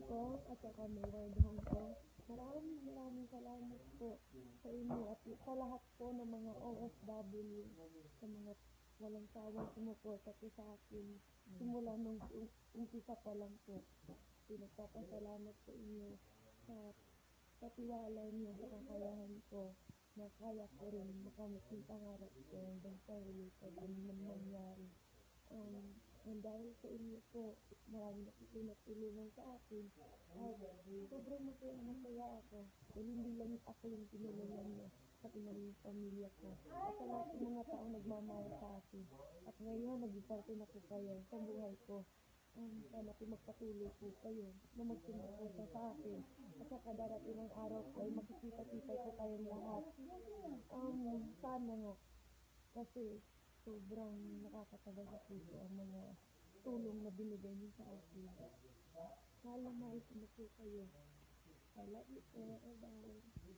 ko at saka may wardahan ko. Maraming salamat po sa inyo at sa lahat po ng mga OFW, sa mga walang sawang sumuporta po sa akin. Simula nung umpisa pa lang po. Pinagpapasalamat sa inyo sa patiwala niyo sa kakayahan ko na kaya ko rin makamit yung pangarap ko hanggang sa huli kahit ano man mangyari. And dahil sa inyo po, marami na po pinatulungan sa akin at sobrang masaya ako dahil hindi lang ako yung tinulungan niyo, pati na rin yung pamilya ko at sa lahat ng mga taong nagmamahal sa akin. At ngayon, naging parte na po kayo sa buhay ko. Sana po magpatuloy po kayo na magsuporta sa akin at sa kadarating ng araw po ay magkikita-kita po tayong lahat. Sana nga kasi sobrang nakakatagal sa puso ang mga tulong na binigay niyo sa akin. Mahal na mahal ko na po kayo. I love you po. Bye-bye.